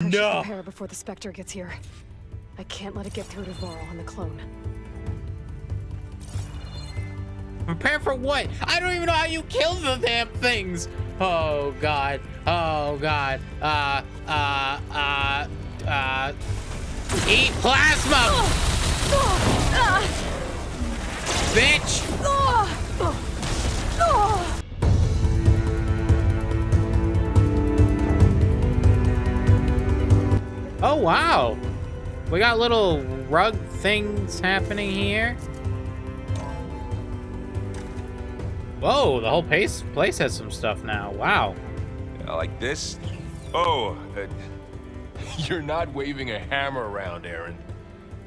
I should prepare before the Spectre gets here. I can't let it get through to Varl and the clone. Prepare for what? I don't even know how you kill the damn things. Oh god. Oh god. Eat plasma! Bitch! Oh wow. We got little rug things happening here. Whoa, the whole place has some stuff now. Wow. Like this? Oh, You're not waving a hammer around, Aaron.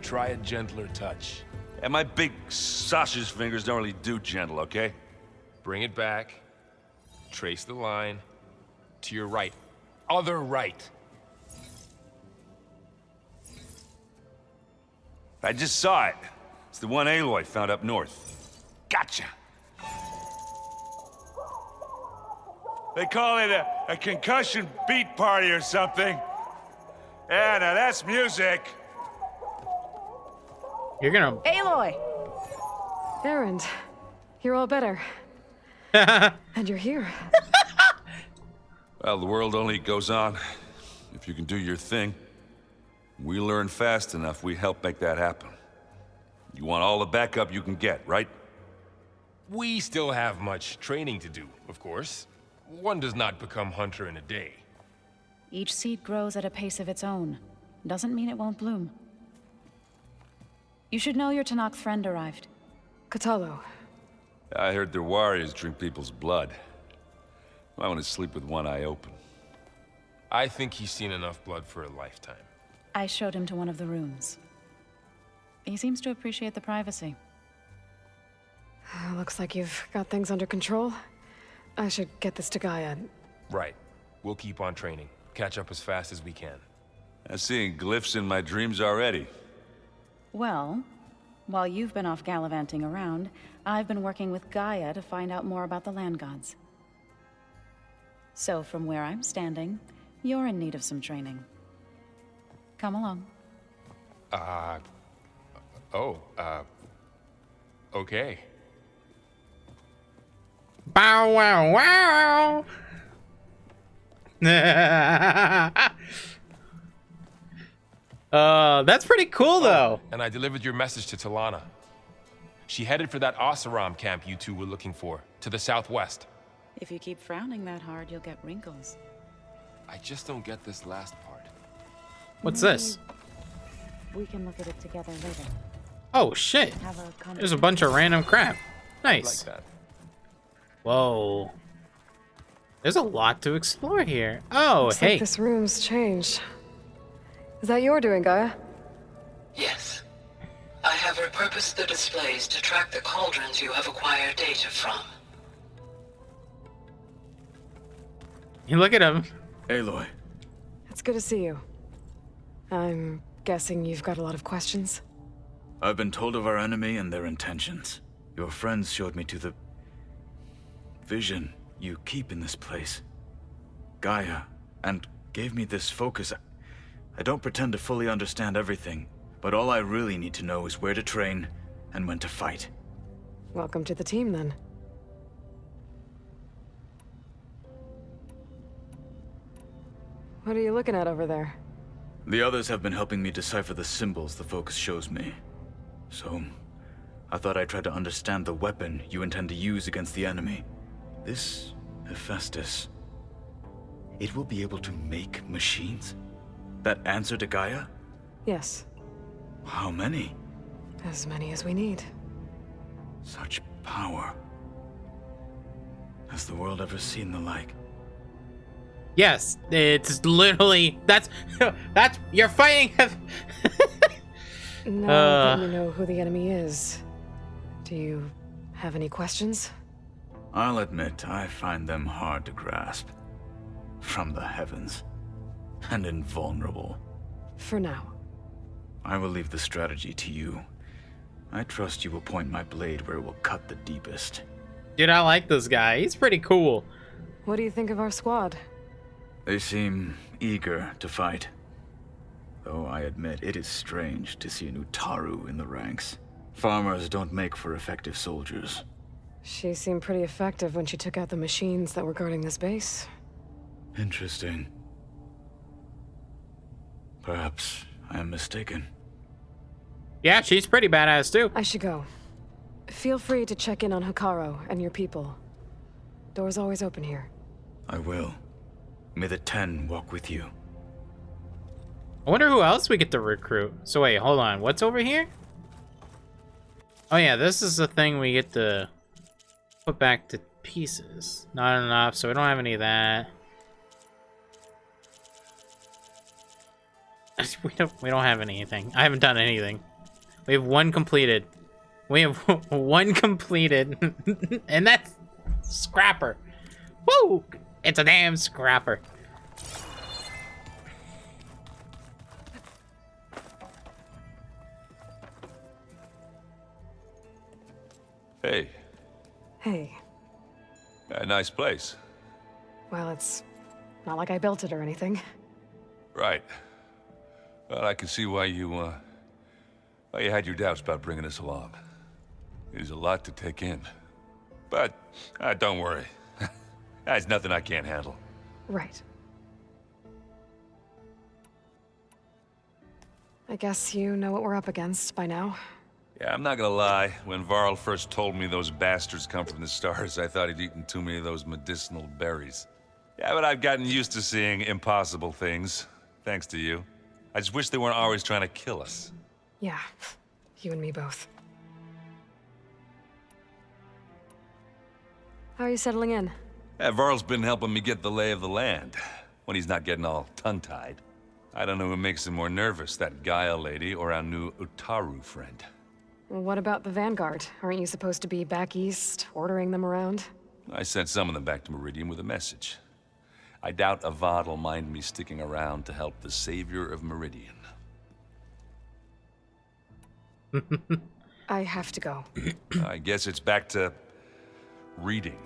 Try a gentler touch. and my big sausage fingers don't really do gentle, okay? Bring it back. Trace the line. To your right. Other right. I just saw it. It's the one Aloy found up north. Gotcha. They call it a concussion beat party or something. Yeah, now that's music. You're gonna... Aloy! Erend, you're all better. And you're here. Well, the world only goes on if you can do your thing. We learn fast enough, we help make that happen. You want all the backup you can get, right? We still have much training to do, of course. One does not become hunter in a day. Each seed grows at a pace of its own. Doesn't mean it won't bloom. You should know your Tenakth friend arrived. Cthulhu. I heard their warriors drink people's blood. I want to sleep with one eye open. I think he's seen enough blood for a lifetime. I showed him to one of the rooms. He seems to appreciate the privacy. Looks like you've got things under control. I should get this to Gaia. Right. We'll keep on training. Catch up as fast as we can. I'm seeing glyphs in my dreams already. Well, while you've been off gallivanting around, I've been working with Gaia to find out more about the land gods. So from where I'm standing, you're in need of some training. Come along. Okay. Bow wow wow. That's pretty cool though. And I delivered your message to Talana. She headed for that Oseram camp you two were looking for, to the southwest. If you keep frowning that hard, you'll get wrinkles. I just don't get this last part. What's this? We can look at it together later. Oh shit. There's a bunch of random crap. Nice. Like that. Whoa. There's a lot to explore here. Oh, Looks hey. like this room's changed. Is that your doing, Gaia? Yes. I have repurposed the displays to track the cauldrons you have acquired data from. You look at him. Aloy. It's good to see you. I'm guessing you've got a lot of questions? I've been told of our enemy and their intentions. Your friends showed me to the vision you keep in this place, Gaia, and gave me this focus. I don't pretend to fully understand everything, but all I really need to know is where to train and when to fight. Welcome to the team, then. What are you looking at over there? The others have been helping me decipher the symbols the focus shows me. So, I thought I'd try to understand the weapon you intend to use against the enemy. This Hephaestus, it will be able to make machines? That answer to Gaia? Yes, How many? as many as we need. Such power. Has the world ever seen the like? Yes, it's literally that's you're fighting. Now that you know who the enemy is, do you have any questions? I'll admit, I find them hard to grasp. From the heavens. And invulnerable. For now. I will leave the strategy to you. I trust you will point my blade where it will cut the deepest. Dude, I like this guy. He's pretty cool. What do you think of our squad? They seem eager to fight. though I admit it is strange to see an Utaru in the ranks. Farmers don't make for effective soldiers. She seemed pretty effective when she took out the machines that were guarding this base. Interesting. Perhaps I am mistaken. Yeah, she's pretty badass too. I should go. Feel free to check in on Hikaru and your people. Door's always open here. I will. May the 10 walk with you. I wonder who else we get to recruit. So wait, hold on. What's over here? Oh yeah, this is the thing we get to put back to pieces. Not enough, so we don't have any of that. We don't have anything. I haven't done anything. We have one completed. We have one completed. And that's scrapper. Woo! It's a damn scrapper. Hey, Hey. a nice place. Well, it's not like I built it or anything. Right. Well, I can see why you had your doubts about bringing us along. It is a lot to take in. But, don't worry. There's nothing I can't handle. Right. I guess you know what we're up against by now. Yeah, I'm not gonna lie. When Varl first told me those bastards come from the stars, I thought he'd eaten too many of those medicinal berries. Yeah, but I've gotten used to seeing impossible things, thanks to you. I just wish they weren't always trying to kill us. Yeah, you and me both. How are you settling in? Yeah, Varl's been helping me get the lay of the land, when he's not getting all tongue-tied. I don't know who makes him more nervous, that Gaia lady or our new Utaru friend. What about the Vanguard? Aren't you supposed to be back east, ordering them around? I sent some of them back to Meridian with a message. I doubt Avad will mind me sticking around to help the savior of Meridian. I have to go. I guess it's back to reading.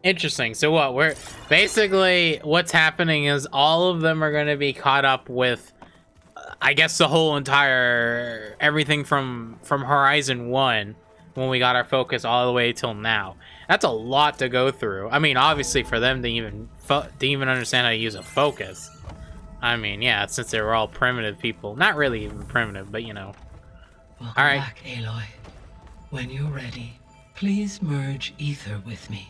Interesting. So what? We're basically what's happening is all of them are going to be caught up with, I guess, the whole entire everything from Horizon 1 when we got our focus all the way till now. That's a lot to go through. I mean, obviously for them to even understand how to use a focus. I mean, yeah, since they were all primitive people. Not really even primitive, but you know. Welcome All right. back, Aloy. When you're ready, please merge ether with me.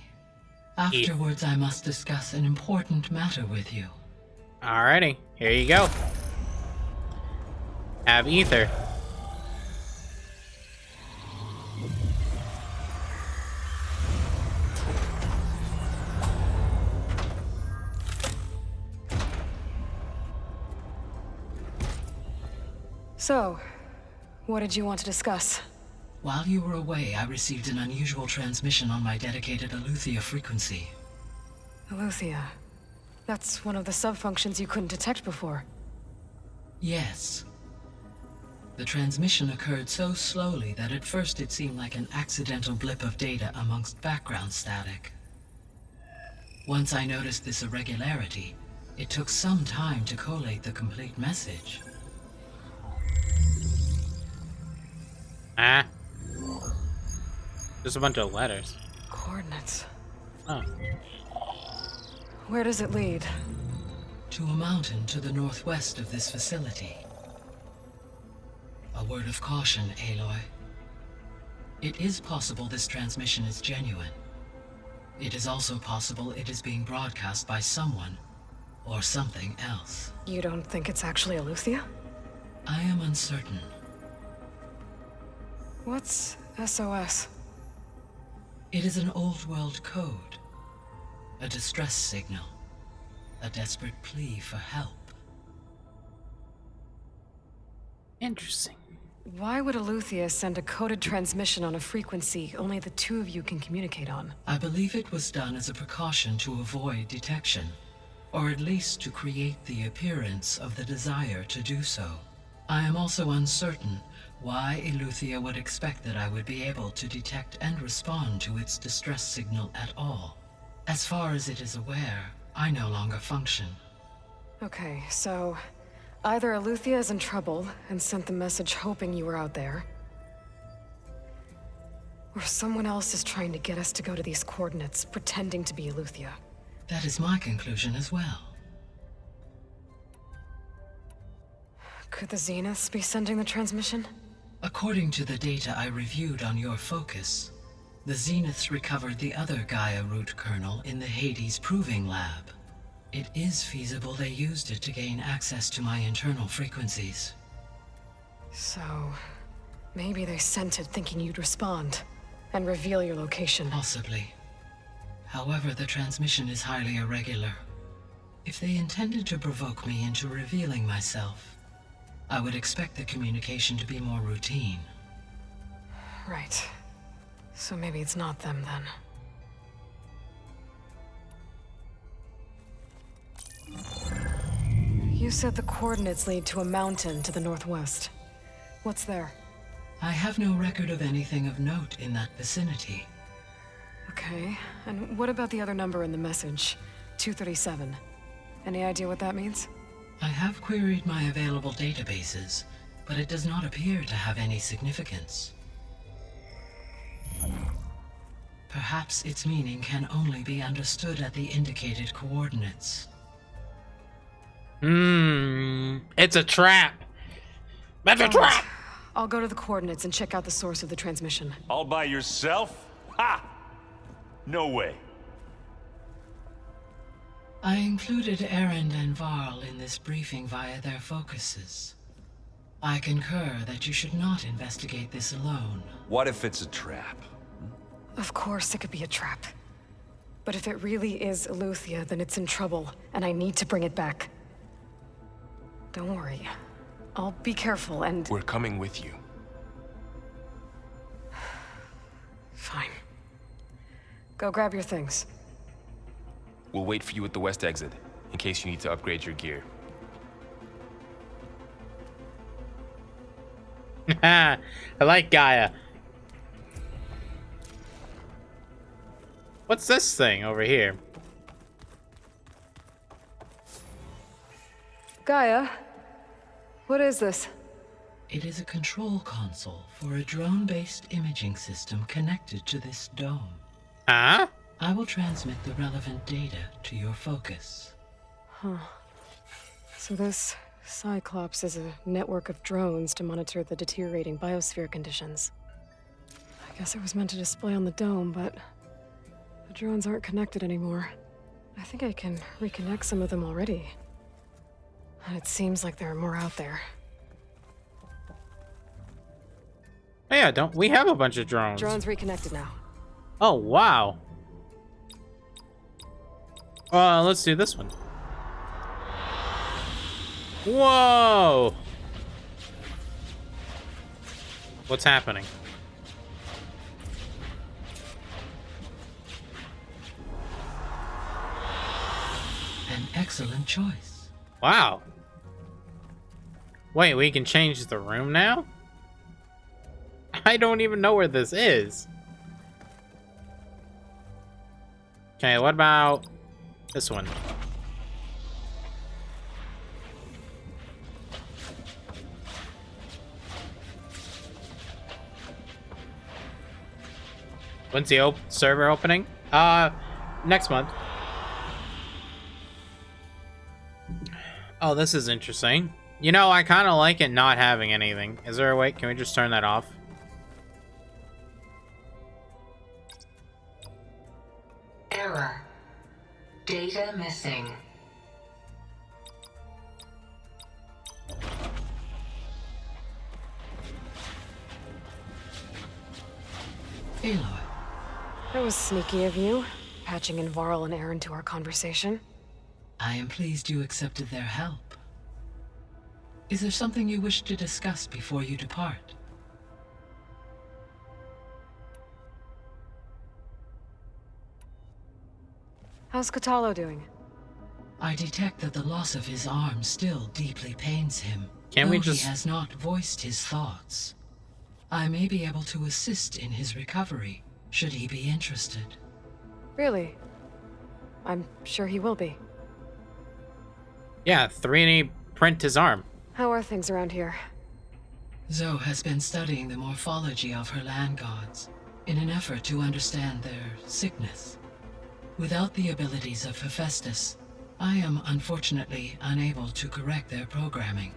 Afterwards, I must discuss an important matter with you. Alrighty, here you go. Have ether. So, what did you want to discuss? While you were away, I received an unusual transmission on my dedicated Aletheia frequency. Aletheia. That's one of the sub-functions you couldn't detect before. Yes. The transmission occurred so slowly that at first it seemed like an accidental blip of data amongst background static. Once I noticed this irregularity, it took some time to collate the complete message. Ah. Just a bunch of letters. Coordinates. Oh. Where does it lead? To a mountain to the northwest of this facility. A word of caution, Aloy. It is possible this transmission is genuine. It is also possible it is being broadcast by someone or something else. You don't think it's actually Aletheia? I am uncertain. What's SOS? It is an old-world code. A distress signal. A desperate plea for help. Interesting. Why would Aletheia send a coded transmission on a frequency only the two of you can communicate on? I believe it was done as a precaution to avoid detection, or at least to create the appearance of the desire to do so. I am also uncertain why Aletheia would expect that I would be able to detect and respond to its distress signal at all. As far as it is aware, I no longer function. Okay, so either Aletheia is in trouble and sent the message hoping you were out there, or someone else is trying to get us to go to these coordinates, pretending to be Aletheia. That is my conclusion as well. Could the Zeniths be sending the transmission? According to the data I reviewed on your focus, the Zeniths recovered the other Gaia root kernel in the Hades Proving Lab. It is feasible they used it to gain access to my internal frequencies. So, maybe they sent it thinking you'd respond and reveal your location. Possibly. However, the transmission is highly irregular. If they intended to provoke me into revealing myself, I would expect the communication to be more routine. Right. So maybe it's not them then. You said the coordinates lead to a mountain to the northwest. What's there? I have no record of anything of note in that vicinity. Okay, and what about the other number in the message? 237. Any idea what that means? I have queried my available databases, but it does not appear to have any significance. Perhaps its meaning can only be understood at the indicated coordinates. It's a trap. That's a trap! I'll go to the coordinates and check out the source of the transmission. All by yourself? Ha! No way. I included Erend and Varl in this briefing via their focuses. I concur that you should not investigate this alone. What if it's a trap? Of course it could be a trap. But if it really is Aletheia, then it's in trouble, and I need to bring it back. Don't worry. I'll be careful and... We're coming with you. Fine. Go grab your things. We'll wait for you at the west exit, in case you need to upgrade your gear. I like Gaia. What's this thing over here? Gaia, what is this? It is a control console for a drone-based imaging system connected to this dome. Huh? I will transmit the relevant data to your focus. Huh. So this Cyclops is a network of drones to monitor the deteriorating biosphere conditions. I guess it was meant to display on the dome, but the drones aren't connected anymore. I think I can reconnect some of them already. And it seems like there are more out there. Oh yeah, don't we have a bunch of drones? Drones reconnected now. Oh, wow. Let's do this one. Whoa! What's happening? An excellent choice. Wow. Wait, we can change the room now? I don't even know where this is. Okay, what about this one? When's the server opening? Next month. Oh, this is interesting. You know, I kind of like it not having anything. Is there a way? Can we just turn that off? Error. Data missing. Aloy, That was sneaky of you, patching in Varl and Aaron to our conversation. I am pleased you accepted their help. Is there something you wish to discuss before you depart? How's Cradle doing? I detect that the loss of his arm still deeply pains him. Can we though just... He has not voiced his thoughts. I may be able to assist in his recovery, should he be interested. Really? I'm sure he will be. Yeah, 3D print his arm. How are things around here? Zoe has been studying the morphology of her land gods in an effort to understand their sickness. Without the abilities of Hephaestus, I am unfortunately unable to correct their programming.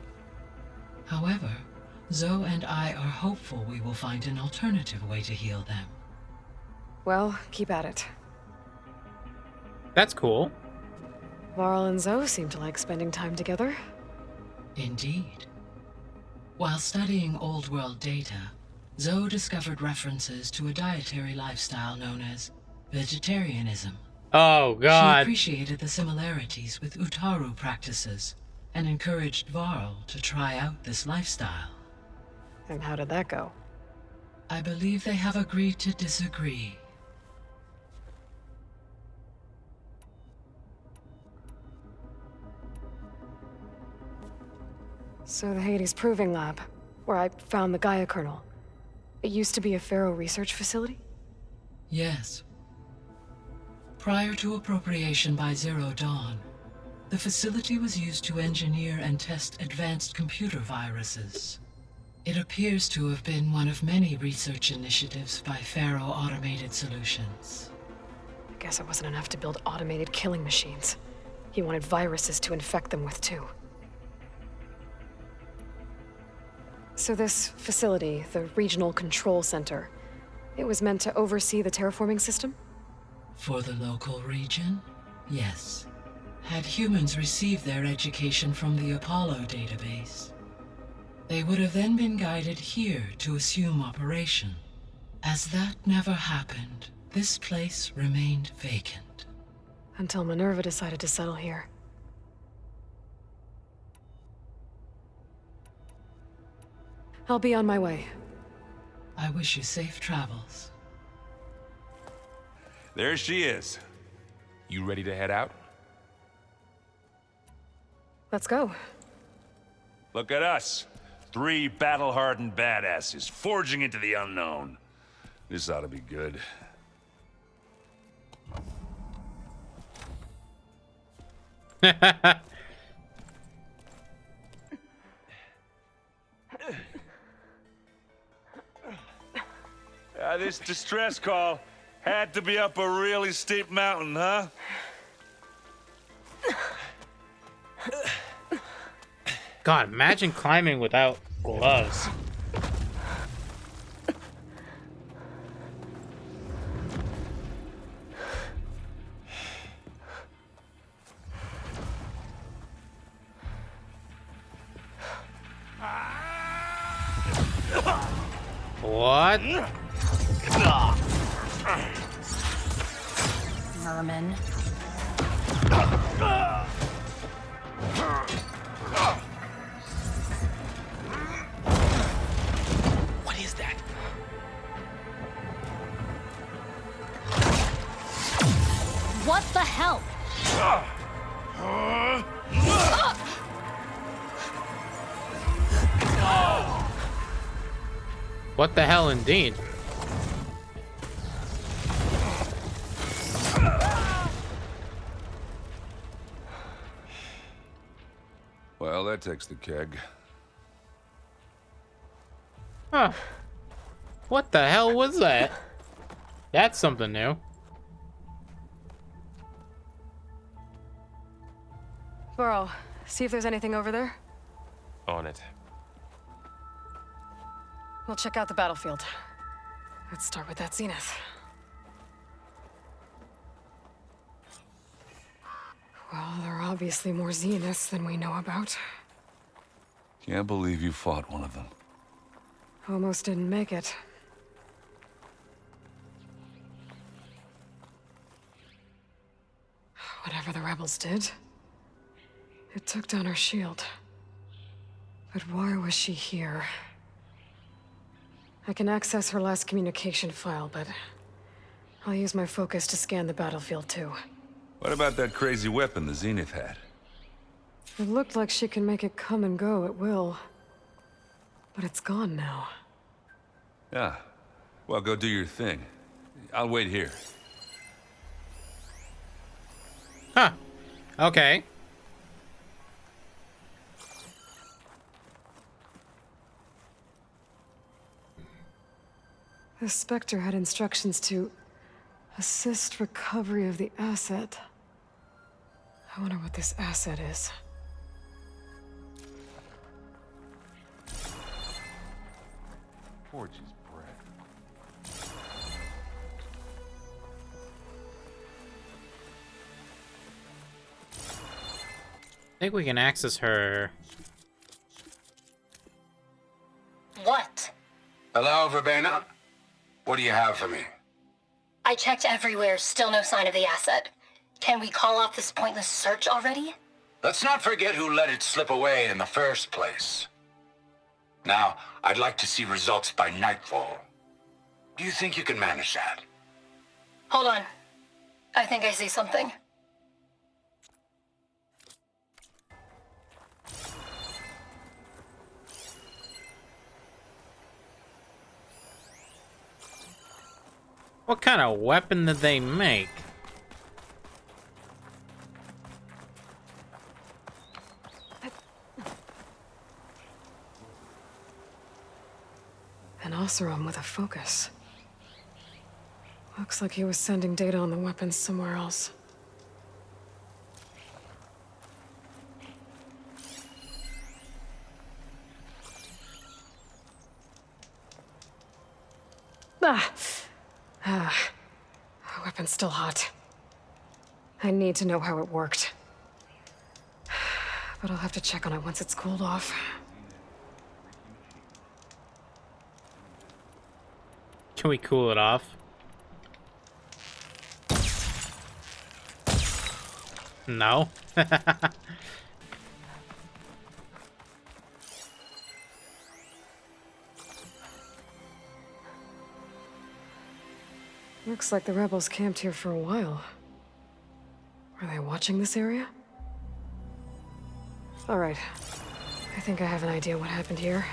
However, Zoe and I are hopeful we will find an alternative way to heal them. Well, keep at it. That's cool. Varl and Zoe seem to like spending time together. Indeed. While studying Old World data, Zoe discovered references to a dietary lifestyle known as vegetarianism. Oh, She God. appreciated the similarities with Utaru practices and encouraged Varl to try out this lifestyle. And how did that go? I believe they have agreed to disagree. So the Hades Proving Lab, where I found the Gaia kernel. It used to be a Pharaoh research facility? Yes. Prior to appropriation by Zero Dawn, the facility was used to engineer and test advanced computer viruses. It appears to have been one of many research initiatives by Pharaoh Automated Solutions. I guess it wasn't enough to build automated killing machines. He wanted viruses to infect them with too. So this facility, the Regional Control Center, it was meant to oversee the terraforming system? For the local region, yes. Had humans received their education from the Apollo database, they would have then been guided here to assume operation. As that never happened, this place remained vacant. Until Minerva decided to settle here. I'll be on my way. I wish you safe travels. There she is. You ready to head out? Let's go. Look at us. 3 battle-hardened badasses forging into the unknown. This ought to be good. This distress call had to be up a really steep mountain, huh? God, imagine climbing without gloves. What? Vermin. What is that? What the hell? What the hell, indeed? Well, that takes the keg. Huh. What the hell was that? That's something new. Varl, see if there's anything over there. On it. We'll check out the battlefield. Let's start with that zenith. Well, there are obviously more zeniths than we know about. Can't believe you fought one of them. Almost didn't make it. Whatever the rebels did, it took down her shield. But why was she here? I can access her last communication file, but I'll use my focus to scan the battlefield too. What about that crazy weapon the Zenith had? It looked like she can make it come and go at will. But it's gone now. Yeah. Well, go do your thing. I'll wait here. Huh. Okay. The Spectre had instructions to assist recovery of the asset. I wonder what this asset is. Forge's bread. I think we can access her. What? Hello, Verbena? What do you have for me? I checked everywhere, still no sign of the asset. Can we call off this pointless search already? Let's not forget who let it slip away in the first place. Now, I'd like to see results by nightfall. Do you think you can manage that? Hold on. I think I see something. What kind of weapon did they make? An Oseram with a focus. Looks like he was sending data on the weapons somewhere else. The weapon's still hot. I need to know how it worked. But I'll have to check on it once it's cooled off. Can we cool it off? No. Looks like the rebels camped here for a while. Were they watching this area? All right. I think I have an idea what happened here.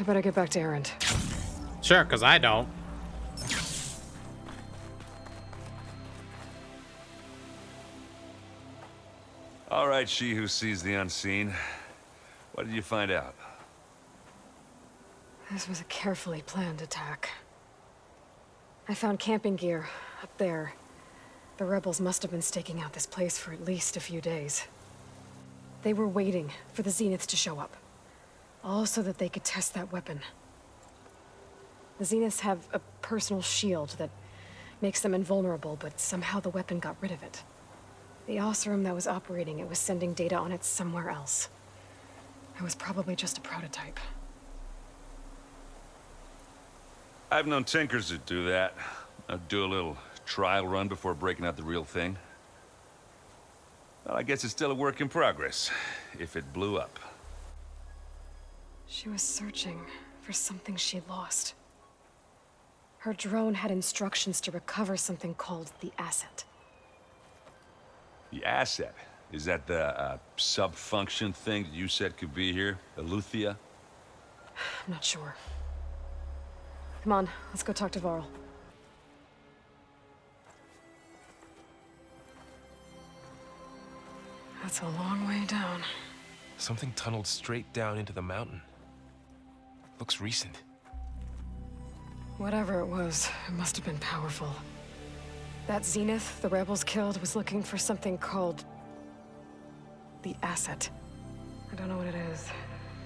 I better get back to Erend. Sure, because I don't. All right, she who sees the unseen. What did you find out? This was a carefully planned attack. I found camping gear up there. The rebels must have been staking out this place for at least a few days. They were waiting for the Zeniths to show up. All so that they could test that weapon. The Zeniths have a personal shield that makes them invulnerable, but somehow the weapon got rid of it. The Oseram that was operating it was sending data on it somewhere else. It was probably just a prototype. I've known tinkers that do that. I'd do a little trial run before breaking out the real thing. Well, I guess it's still a work in progress, if it blew up. She was searching for something she lost. Her drone had instructions to recover something called the asset. The asset? Is that the sub-function thing that you said could be here? Eleuthia? I'm not sure. Come on, let's go talk to Varl. That's a long way down. Something tunneled straight down into the mountain. Looks recent. Whatever it was, it must have been powerful. That Zenith the rebels killed was looking for something called the asset. I don't know what it is,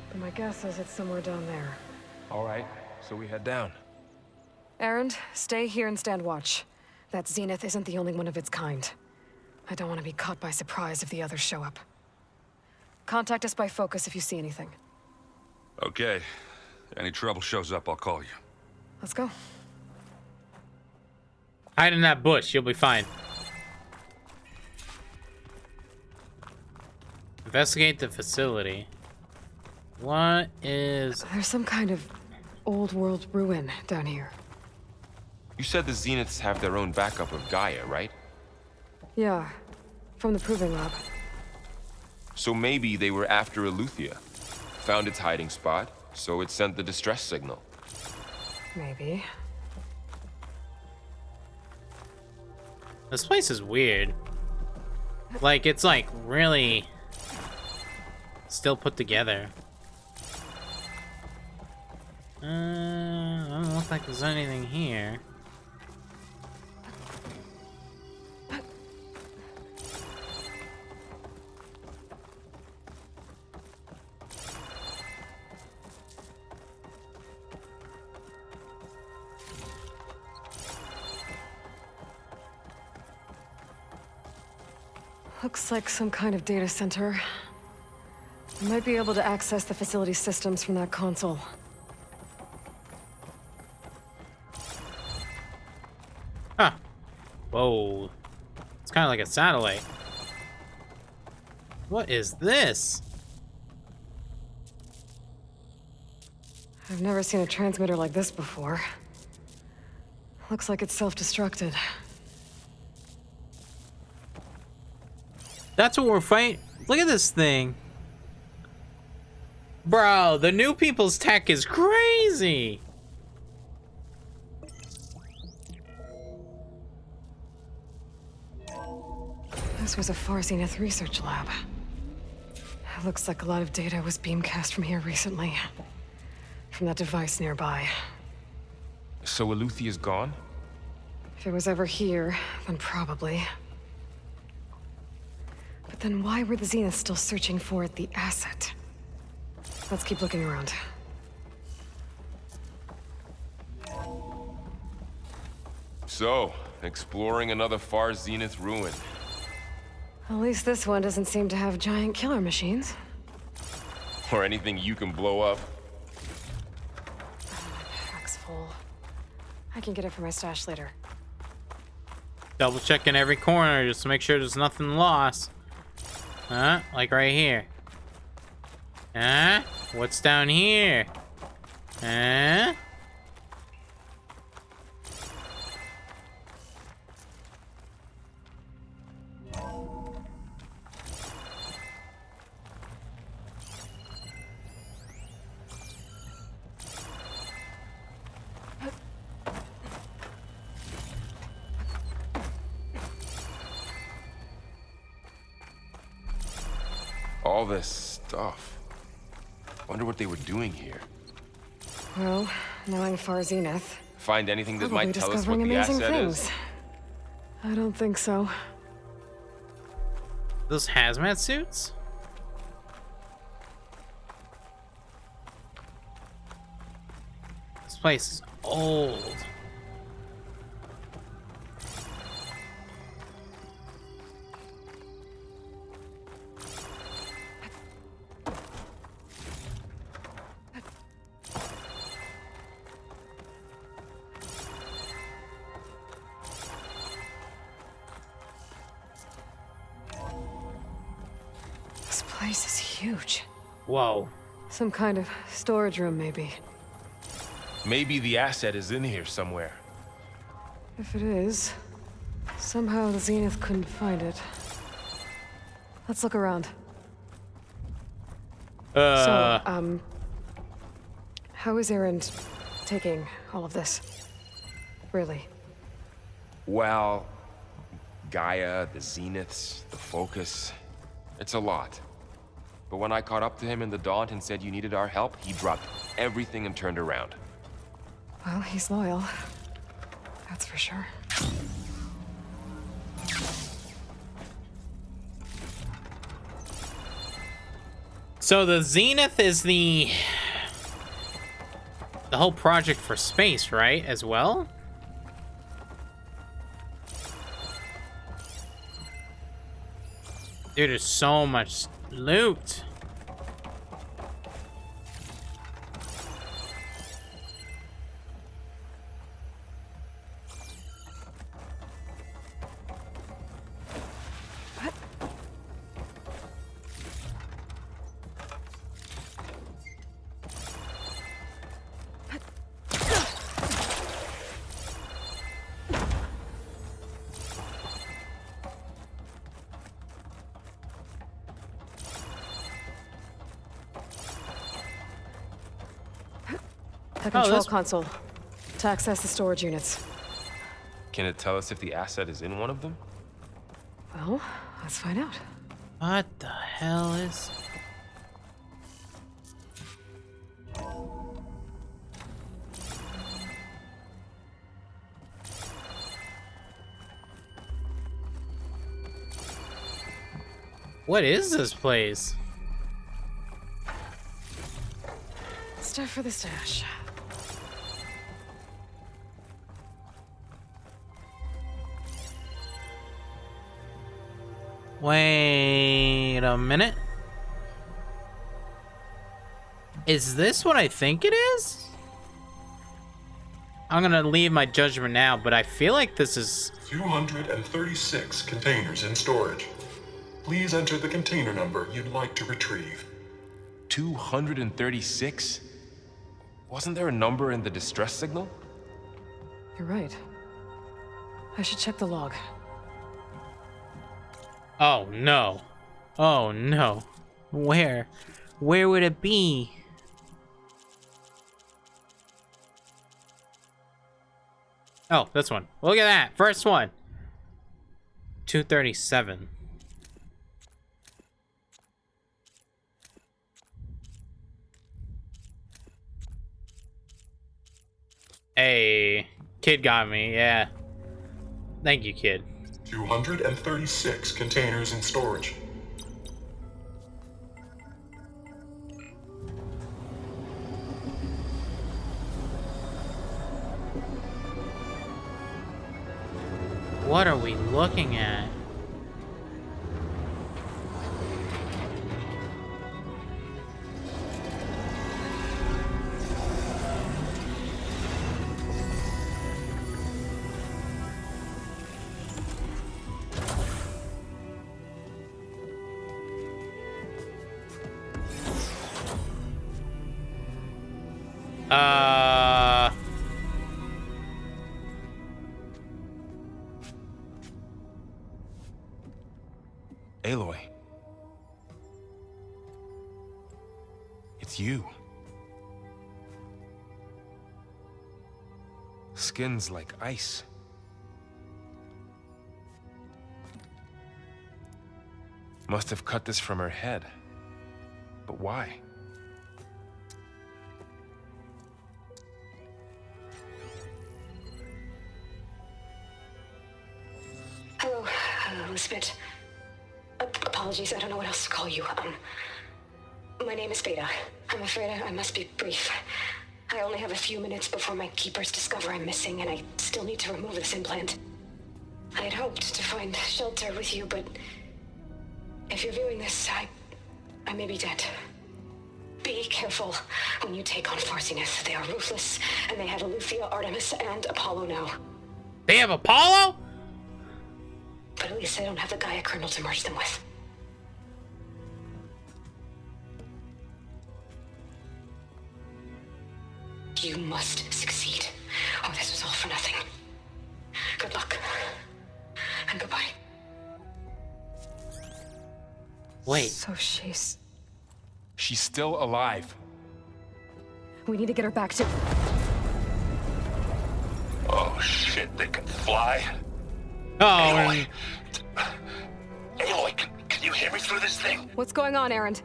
but my guess is it's somewhere down there. All right, so we head down. Erend, stay here and stand watch. That Zenith isn't the only one of its kind. I don't want to be caught by surprise if the others show up. Contact us by focus if you see anything. Okay. Any trouble shows up, I'll call you. Let's go. Hide in that bush, you'll be fine. Investigate the facility. What is... There's some kind of old world ruin down here. You said the Zeniths have their own backup of Gaia, right? Yeah, from the Proving Lab. So maybe they were after Eleuthia. Found its hiding spot, so it sent the distress signal. Maybe. This place is weird. Like, it's like really still put together. Doesn't look like there's anything here. Looks like some kind of data center. I might be able to access the facility systems from that console. Huh. Whoa. It's kind of like a satellite. What is this? I've never seen a transmitter like this before. Looks like it's self-destructed. That's what we're fighting. Look at this thing. Bro, the new people's tech is crazy. This was a Far Zenith research lab. It looks like a lot of data was beamcast from here recently. From that device nearby. So Aluthi is gone? If it was ever here, then probably. But then why were the Zeniths still searching for the asset? Let's keep looking around. So, exploring another Far Zenith ruin. At least this one doesn't seem to have giant killer machines. Or anything you can blow up. My pack's full. I can get it from my stash later. Double checking every corner just to make sure there's nothing lost. Huh? Like right here. Huh? What's down here? Huh? All this stuff. Wonder what they were doing here. Well, knowing Far Zenith, Find anything that probably might tell us discovering what the amazing asset things. is? I don't think so. Those hazmat suits? This place is old. This place is huge. Whoa. Some kind of storage room, maybe. Maybe the asset is in here somewhere. If it is, somehow the Zenith couldn't find it. Let's look around. So, how is Erend taking all of this? Really? Well, Gaia, the Zeniths, the Focus. It's a lot. But when I caught up to him in the Daunt and said you needed our help, he dropped everything and turned around. Well, he's loyal. That's for sure. So the Zenith is the whole project for space, right? As well? Dude, there's so much loot. The control that's- console. To access the storage units. Can it tell us if the asset is in one of them? Well, let's find out. What the hell is... What is this place? Stuff for the stash. Wait a minute. Is this what I think it is? I'm gonna leave my judgment now, but I feel like this is... 236 containers in storage. Please enter the container number you'd like to retrieve. 236? Wasn't there a number in the distress signal? You're right. I should check the log. Oh no. Oh no. Where? Where would it be? Oh, this one. Look at that. First one. 237. Hey, kid got me. Yeah. Thank you, kid. 236 containers in storage. What are we looking at? Aloy. It's you. Skin's like ice. Must have cut this from her head. But why? Hello, Elizabeth. Apologies, I don't know what else to call you. My name is Beta. I'm afraid I must be brief. I only have a few minutes before my keepers discover I'm missing, and I still need to remove this implant. I had hoped to find shelter with you, but if you're viewing this, I may be dead. Be careful when you take on Farsiness. They are ruthless, and they have Aletheia, Artemis, and Apollo now. They have Apollo? But at least I don't have the Gaia kernel to merge them with. You must succeed, or this was all for nothing. Good luck. And goodbye. Wait. So she's still alive. We need to get her back to... Oh shit, they can fly? Oh, Aloy, Aloy, can you hear me through this thing? What's going on, Erend?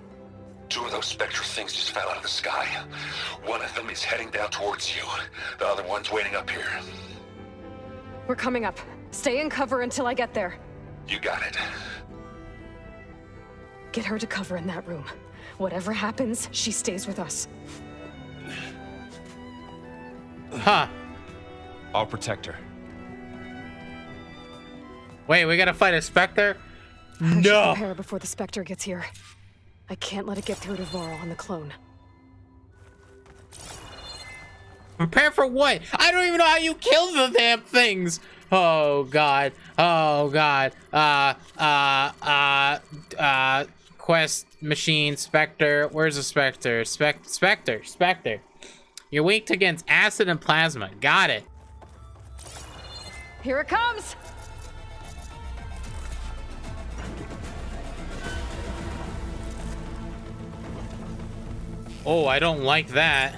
Two of those spectral things just fell out of the sky. One of them is heading down towards you. The other one's waiting up here. We're coming up. Stay in cover until I get there. You got it. Get her to cover in that room. Whatever happens, she stays with us. Huh. I'll protect her. Wait, we gotta fight a Spectre? I should No! prepare before the Spectre gets here. I can't let it get through to Varl on the clone. Prepare for what? I don't even know how you kill the damn things! Oh god. Oh god. Quest, machine, Spectre. Where's the Spectre? Spectre. You're weak against acid and plasma. Got it. Here it comes! Oh, I don't like that.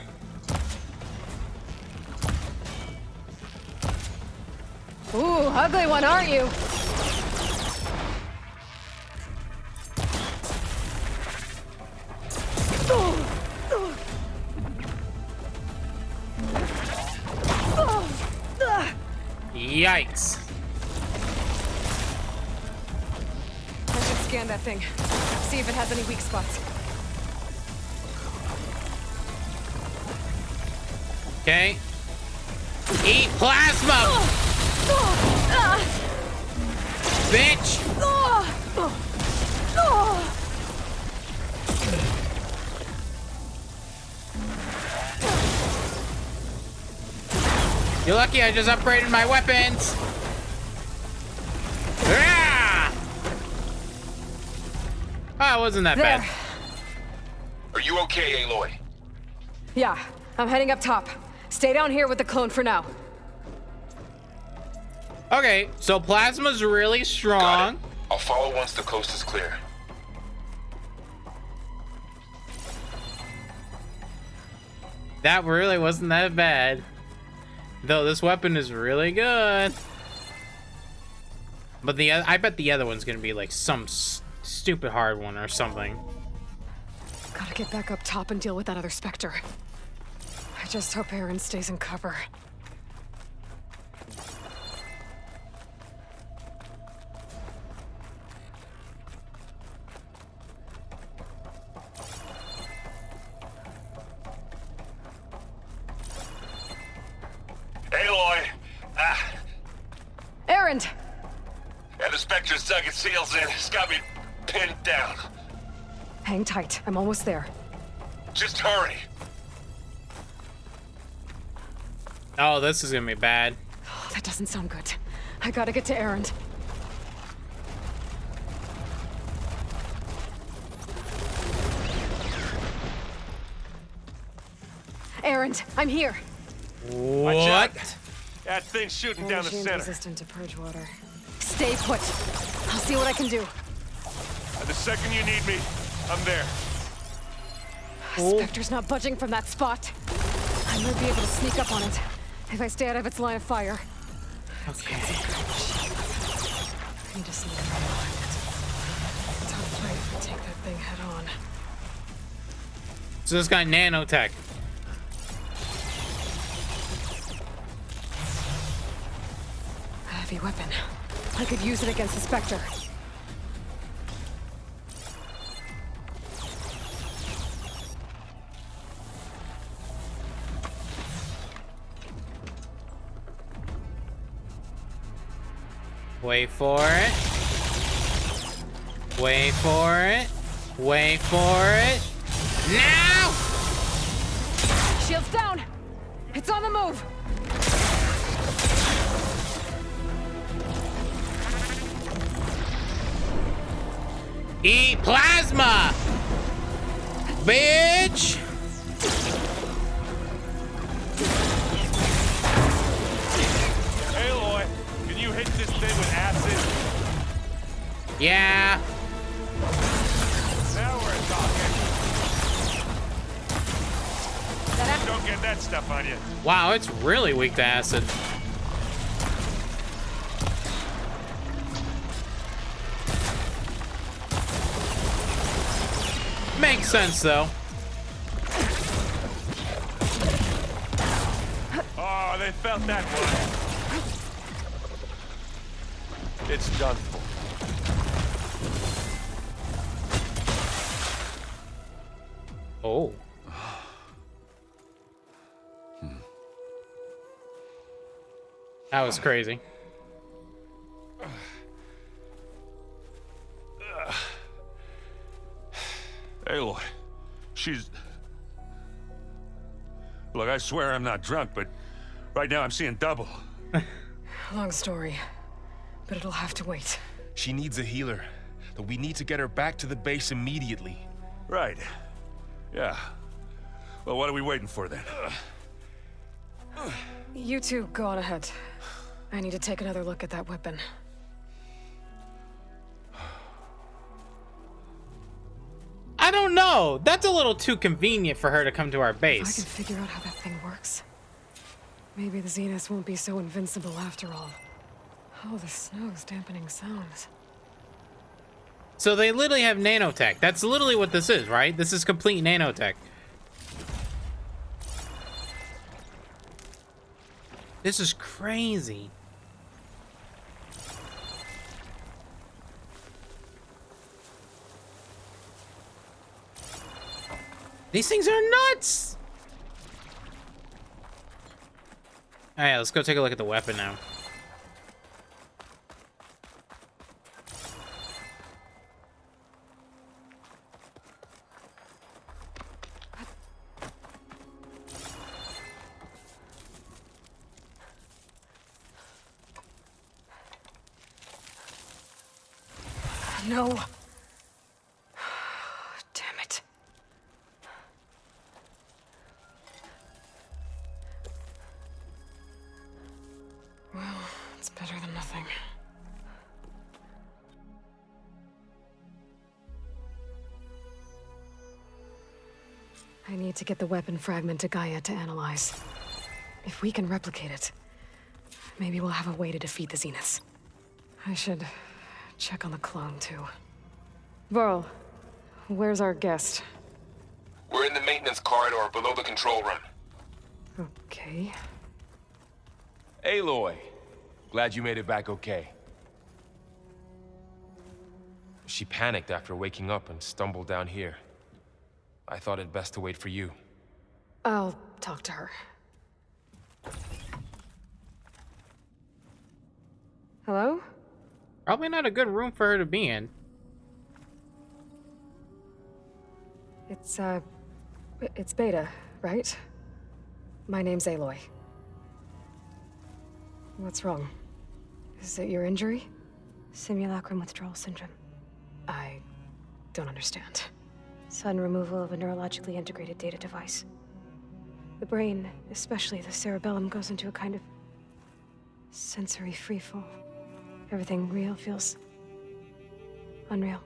Ooh, ugly one, aren't you? Yikes. I should scan that thing. see if it has any weak spots. Okay. Eat plasma! Bitch! You're lucky I just upgraded my weapons! Ah! Oh, it wasn't that bad. Are you okay, Aloy? Yeah, I'm heading up top. Stay down here with the clone for now. Okay, so plasma's really strong. Got it. I'll follow once the coast is clear. That really wasn't that bad. Though this weapon is really good. But I bet the other one's gonna be like some stupid hard one or something. Gotta get back up top and deal with that other Spectre. I just hope Aaron stays in cover. Aloy! Aaron! Yeah, the Spectre's dug its heels in. It's got me pinned down. Hang tight, I'm almost there. Just hurry. Oh, this is gonna be bad. Oh, that doesn't sound good. I gotta get to Aaron. Aaron, I'm here. What? That thing's shooting down the center. Resistant to purge water. Stay put. I'll see what I can do. The second you need me, I'm there. Spectre's not budging from that spot. I might be able to sneak up on it if I stay out of its line of fire. Okay. I need to sneak up behind it. Tough fight if I take that thing head on. So this guy nanotech. A heavy weapon. I could use it against the Spectre. Wait for it. Wait for it. Wait for it. Now! Shield's down! It's on the move! Eat plasma! Bitch! Aloy, can you hit this thing with acid? Yeah. Now we're talking. Don't get that stuff on you. Wow, it's really weak to acid. Makes sense, though. Oh, they felt that one. It's done for. Oh. That was crazy. Aloy, she's... Look, I swear I'm not drunk, but right now I'm seeing double. Long story, but it'll have to wait. She needs a healer, but we need to get her back to the base immediately. Right. Yeah. Well, what are we waiting for then? You two go on ahead. I need to take another look at that weapon. I don't know. That's a little too convenient for her to come to our If I base. can figure out how that thing works, maybe the Zeniths won't be so invincible after all. Oh, the snow's dampening sounds. So they literally have nanotech. That's literally what this is, right? This is complete nanotech. This is crazy. These things are nuts! Alright, let's go take a look at the weapon now. No. Damn it. Well, it's better than nothing. I need to get the weapon fragment to Gaia to analyze. If we can replicate it, maybe we'll have a way to defeat the Zeniths. I should check on the clone, too. Varl, where's our guest? We're in the maintenance corridor below the control room. Okay. Aloy, glad you made it back okay. She panicked after waking up and stumbled down here. I thought it best to wait for you. I'll talk to her. Hello? Probably not a good room for her to be in. It's Beta, right? My name's Aloy. What's wrong? Is it your injury? Simulacrum withdrawal syndrome. I don't understand. Sudden removal of a neurologically integrated data device. The brain, especially the cerebellum, goes into a kind of sensory freefall. Everything real feels unreal.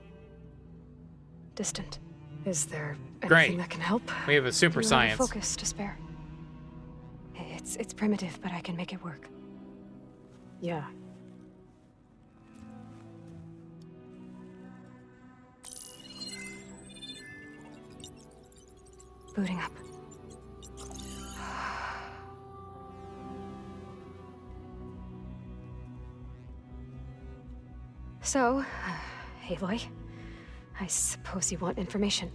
Distant. Is there anything Great. that can help? We have a super You have science. focus to spare. It's primitive, but I can make it work. Yeah. Booting up. So, Aloy, I suppose you want information.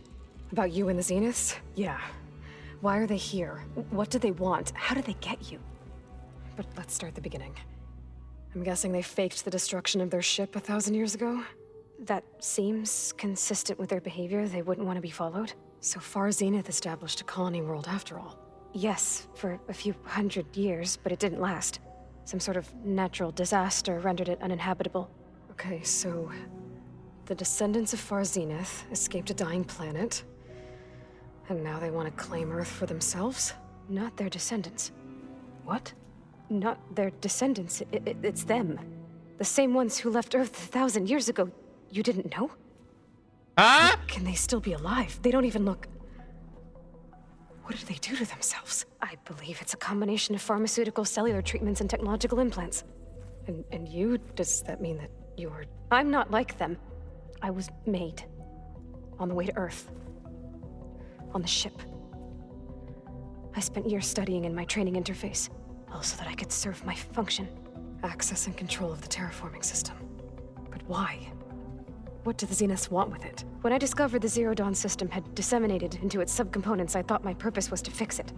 About you and the Zeniths? Yeah. Why are they here? What do they want? How did they get you? But let's start at the beginning. I'm guessing they faked the destruction of their ship 1,000 years ago? That seems consistent with their behavior. They wouldn't want to be followed. So far, Zenith established a colony world after all. Yes, for a few hundred years, but it didn't last. Some sort of natural disaster rendered it uninhabitable. Okay, so the descendants of Far Zenith escaped a dying planet, and now they want to claim Earth for themselves? Not their descendants. What? Not their descendants. It's them. The same ones who left Earth 1,000 years ago. You didn't know? Huh? Can they still be alive? They don't even look... What did they do to themselves? I believe it's a combination of pharmaceutical, cellular treatments, and technological implants. And you? Does that mean that you're... I'm not like them. I was made. On the way to Earth. On the ship. I spent years studying in my training interface, all so that I could serve my function. Access and control of the terraforming system. But why? What do the Zeniths want with it? When I discovered the Zero Dawn system had disseminated into its subcomponents, I thought my purpose was to fix it.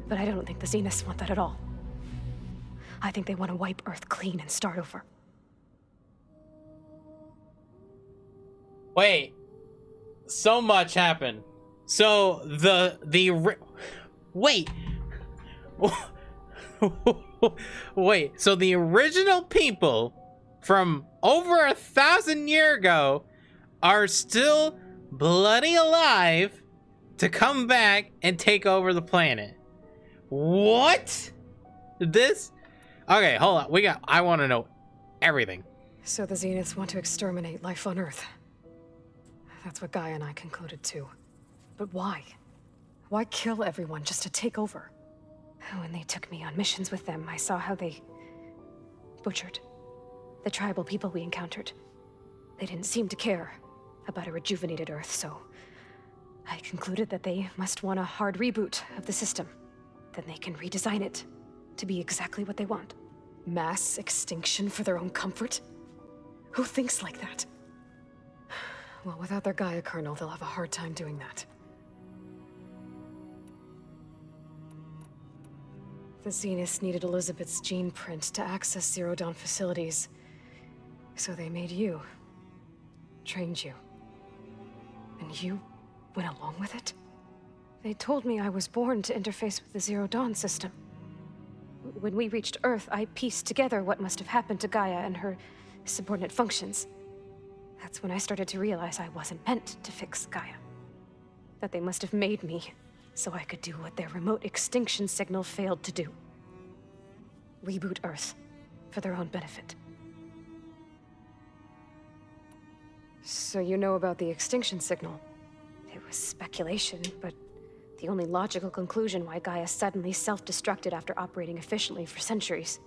But I don't think the Zeniths want that at all. I think they want to wipe Earth clean and start over. Wait. So much happened. So wait. Wait. So the original people from over 1,000 years ago are still bloody alive to come back and take over the planet. What? This? Okay, hold on. I want to know everything. So the Zeniths want to exterminate life on Earth. That's what Gaia and I concluded too. But why? Why kill everyone just to take over? When they took me on missions with them, I saw how they butchered the tribal people we encountered. They didn't seem to care about a rejuvenated Earth, so I concluded that they must want a hard reboot of the system. Then they can redesign it to be exactly what they want. Mass extinction for their own comfort? Who thinks like that? Well, without their Gaia kernel, they'll have a hard time doing that. The Zeniths needed Elizabeth's gene print to access Zero Dawn facilities. So they made you. Trained you. And you went along with it? They told me I was born to interface with the Zero Dawn system. When we reached Earth, I pieced together what must have happened to Gaia and her subordinate functions. That's when I started to realize I wasn't meant to fix Gaia. That they must have made me so I could do what their remote extinction signal failed to do. Reboot Earth for their own benefit. So you know about the extinction signal? It was speculation, but the only logical conclusion why Gaia suddenly self-destructed after operating efficiently for centuries.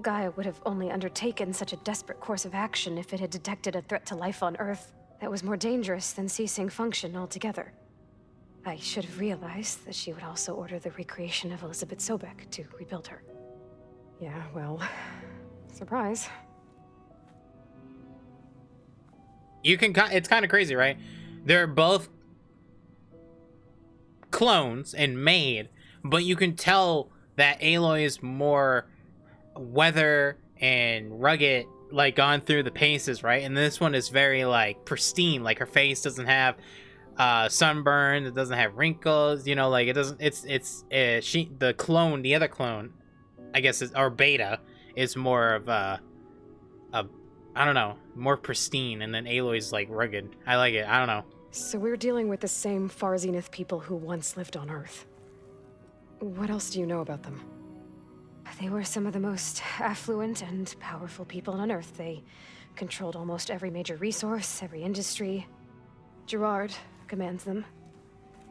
Gaia would have only undertaken such a desperate course of action if it had detected a threat to life on Earth that was more dangerous than ceasing function altogether. I should have realized that she would also order the recreation of Elizabeth Sobek to rebuild her. Yeah, well, surprise. It's kind of crazy, right? They're both clones and made, but you can tell that Aloy is more weather and rugged, like gone through the paces, right? And this one is very like pristine, like her face doesn't have sunburn, it doesn't have wrinkles, you know, like it doesn't. The other clone, I guess, or beta, is more of a I don't know, more pristine, and then Aloy's like rugged. I like it. I don't know. So we're dealing with the same Far Zenith people who once lived on Earth. What else do you know about them? They were some of the most affluent and powerful people on Earth. They controlled almost every major resource, every industry. Gerard commands them.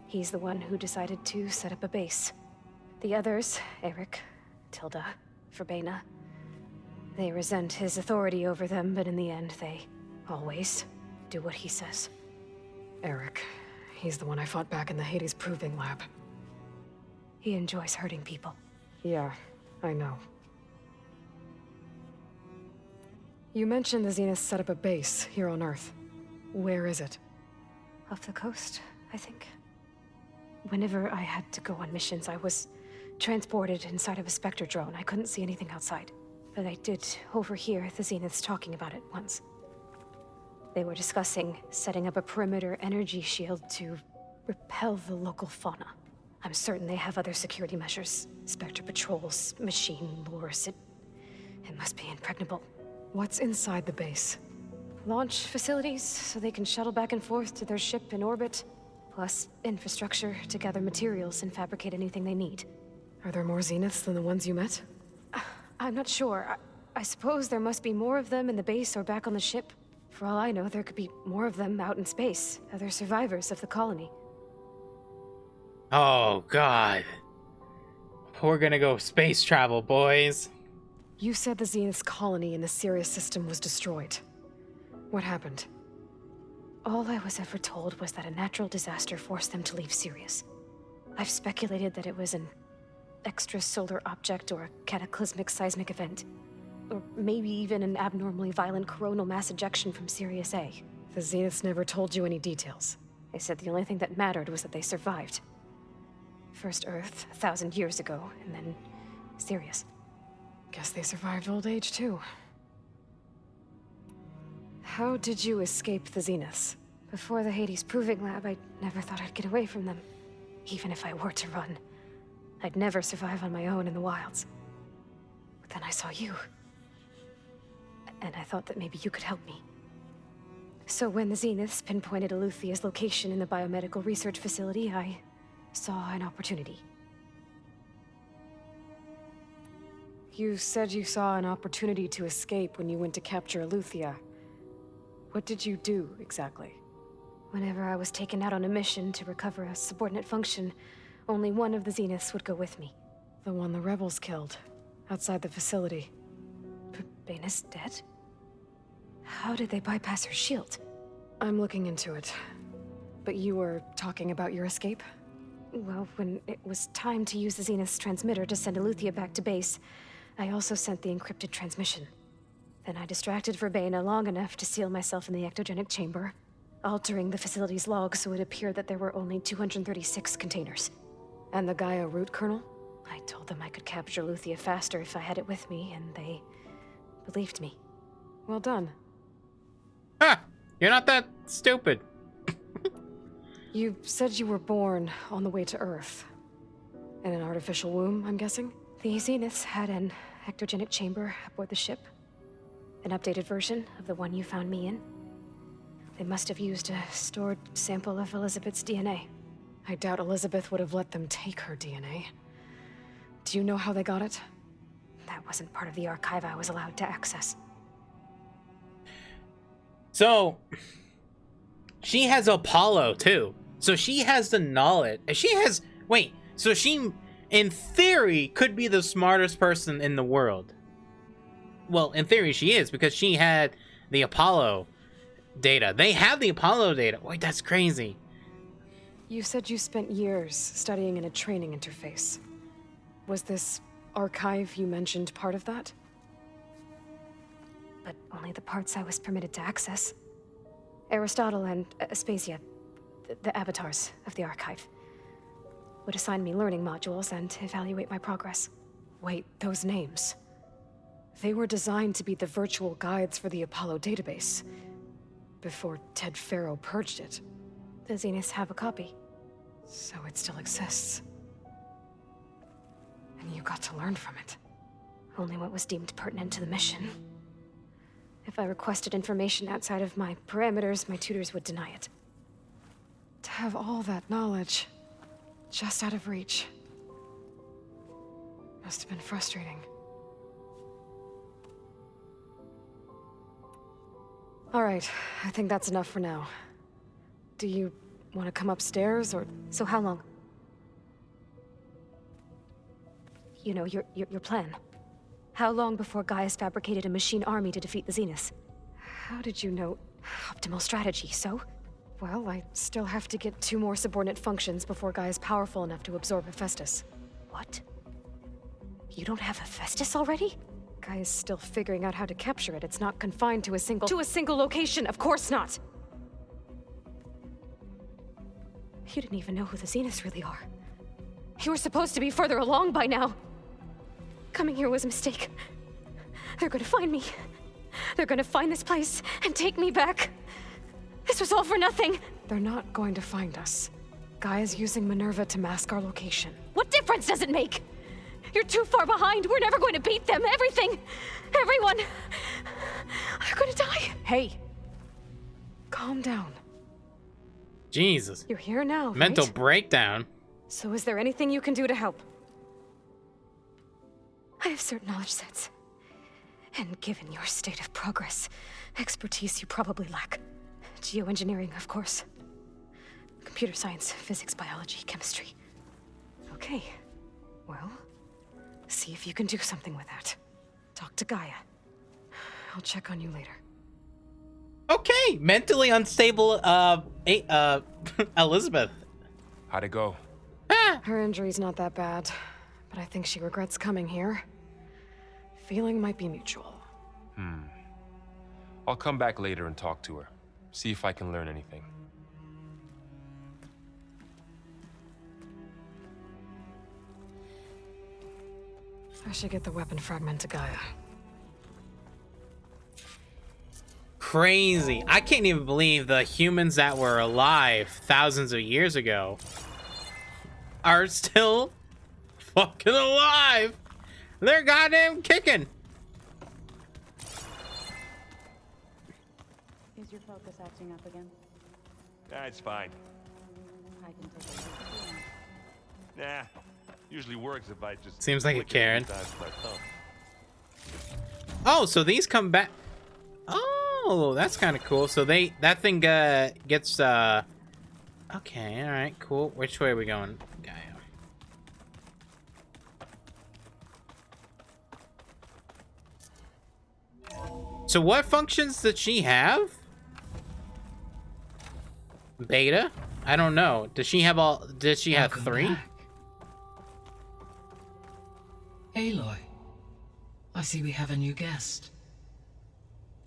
He's the one who decided to set up a base. The others, Eric, Tilda, Verbena, they resent his authority over them, but in the end, they always do what he says. Eric. He's the one I fought back in the Hades Proving Lab. He enjoys hurting people. Yeah, I know. You mentioned the Zeniths set up a base here on Earth. Where is it? Off the coast, I think. Whenever I had to go on missions, I was transported inside of a Spectre drone. I couldn't see anything outside. But I did overhear the Zeniths talking about it once. They were discussing setting up a perimeter energy shield to repel the local fauna. I'm certain they have other security measures. Spectre patrols, machine lures. It must be impregnable. What's inside the base? Launch facilities, so they can shuttle back and forth to their ship in orbit. Plus infrastructure to gather materials and fabricate anything they need. Are there more Zeniths than the ones you met? I'm not sure. I suppose there must be more of them in the base or back on the ship. For all I know, there could be more of them out in space, other survivors of the colony. Oh, God. We're gonna go space travel, boys. You said the Zenith's colony in the Sirius system was destroyed. What happened? All I was ever told was that a natural disaster forced them to leave Sirius. I've speculated that it was an extrasolar object or a cataclysmic seismic event. Or maybe even an abnormally violent coronal mass ejection from Sirius A. The Zeniths never told you any details. They said the only thing that mattered was that they survived. First Earth, 1,000 years ago, and then Sirius. Guess they survived old age, too. How did you escape the Zeniths? Before the Hades Proving Lab, I never thought I'd get away from them. Even if I were to run. I'd never survive on my own in the wilds. But then I saw you. And I thought that maybe you could help me. So when the Zeniths pinpointed Eluthia's location in the biomedical research facility, I saw an opportunity. You said you saw an opportunity to escape when you went to capture Eluthia. What did you do, exactly? Whenever I was taken out on a mission to recover a subordinate function, only one of the Zeniths would go with me. The one the rebels killed, outside the facility. Baina's dead? How did they bypass her shield? I'm looking into it. But you were talking about your escape? Well, when it was time to use the Zenith's transmitter to send Eluthia back to base, I also sent the encrypted transmission. Then I distracted Verbena long enough to seal myself in the ectogenic chamber, altering the facility's log so it appeared that there were only 236 containers. And the Gaia root kernel? I told them I could capture Luthia faster if I had it with me, and they believed me. Well done. Ha! You're not that stupid. You said you were born on the way to Earth. In an artificial womb, I'm guessing? The Zeniths had an ectogenic chamber aboard the ship. An updated version of the one you found me in. They must have used a stored sample of Elizabeth's DNA. I doubt Elizabeth would have let them take her DNA. Do you know how they got it? That wasn't part of the archive I was allowed to access. So, she has Apollo, too. So she has the knowledge. She has... Wait, so she, in theory, could be the smartest person in the world. Well, in theory, she is, because she had the Apollo data. They have the Apollo data. Wait, that's crazy. You said you spent years studying in a training interface. Was this archive you mentioned part of that? But only the parts I was permitted to access. Aristotle and Aspasia, the avatars of the archive, would assign me learning modules and evaluate my progress. Wait, those names. They were designed to be the virtual guides for the Apollo database, before Ted Faro purged it. The Zeniths have a copy. So it still exists. And you got to learn from it. Only what was deemed pertinent to the mission. If I requested information outside of my parameters, my tutors would deny it. To have all that knowledge, just out of reach, must have been frustrating. All right, I think that's enough for now. Do you want to come upstairs, or... So how long? You know, your plan. How long before Gaia's fabricated a machine army to defeat the Zeniths? How did you know? Optimal strategy, so? Well, I still have to get 2 more subordinate functions before Gaia's powerful enough to absorb Hephaestus. What? You don't have Hephaestus already? Gaia's still figuring out how to capture it. It's not confined to a single location, of course not! You didn't even know who the Zeniths really are. You were supposed to be further along by now! Coming here was a mistake. They're gonna find me. They're gonna find this place and take me back. This was all for nothing. They're not going to find us. Gaia's using Minerva to mask our location. What difference does it make? You're too far behind. We're never going to beat them. Everything. Everyone. They're gonna die. Hey. Calm down. Jesus. You're here now, Mental right? breakdown. So is there anything you can do to help? I have certain knowledge sets. And given your state of progress, expertise you probably lack. Geoengineering, of course. Computer science, physics, biology, chemistry. Okay. Well, see if you can do something with that. Talk to Gaia. I'll check on you later. Okay, mentally unstable, Elizabeth. How'd it go? Her injury's not that bad, but I think she regrets coming here. Feeling might be mutual. I'll come back later and talk to her. See if I can learn anything. I should get the weapon fragment to Gaia. Crazy. I can't even believe the humans that were alive thousands of years ago are still fucking alive. They're goddamn kicking. Is your focus acting up again? Nah, it's fine. I can take a look at you. Nah, usually works if I just... Seems like a flick it Karen. sometimes with my thumb. Oh, so these come back. Oh, that's kind of cool. So that thing gets okay, all right, cool. Which way are we going, Gaia? So what functions did she have? Beta? I don't know. Does she have all? Did she have Welcome 3? back. Aloy, I see we have a new guest.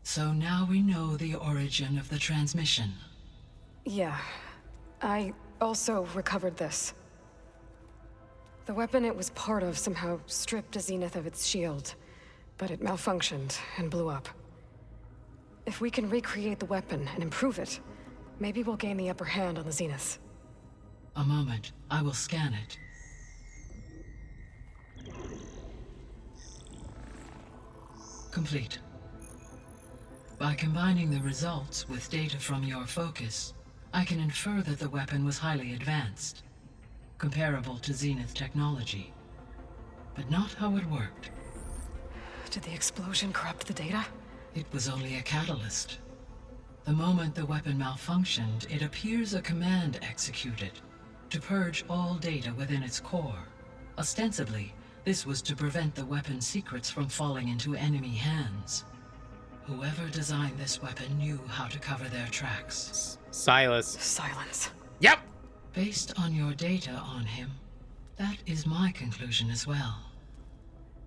So now we know the origin of the transmission. Yeah. I also recovered this. The weapon it was part of somehow stripped Zenith of its shield, but it malfunctioned and blew up. If we can recreate the weapon and improve it, maybe we'll gain the upper hand on the Zeniths. A moment. I will scan it. Complete. By combining the results with data from your focus, I can infer that the weapon was highly advanced, comparable to Zenith technology, but not how it worked. Did the explosion corrupt the data? It was only a catalyst. The moment the weapon malfunctioned, it appears a command executed to purge all data within its core. Ostensibly, this was to prevent the weapon's secrets from falling into enemy hands. Whoever designed this weapon knew how to cover their tracks. Silas. Silence. Yep. Based on your data on him, that is my conclusion as well.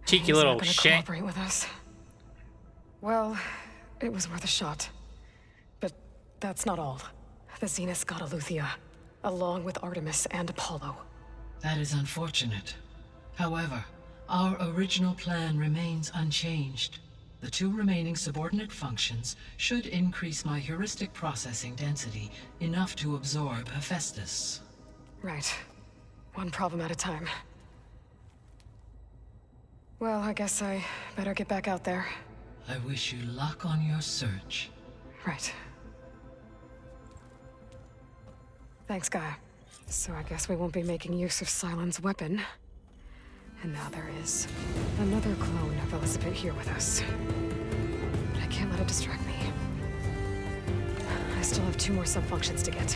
Cheeky He's little not gonna shit. cooperate with us. Well, it was worth a shot. But that's not all. The Zeniths got Aletheia, along with Artemis and Apollo. That is unfortunate. However, our original plan remains unchanged. The 2 remaining subordinate functions should increase my heuristic processing density enough to absorb Hephaestus. Right. One problem at a time. Well, I guess I better get back out there. I wish you luck on your search. Right. Thanks, Gaia. So I guess we won't be making use of Cylon's weapon. And now there is another clone of Elizabeth here with us. But I can't let it distract me. I still have 2 more sub-functions to get.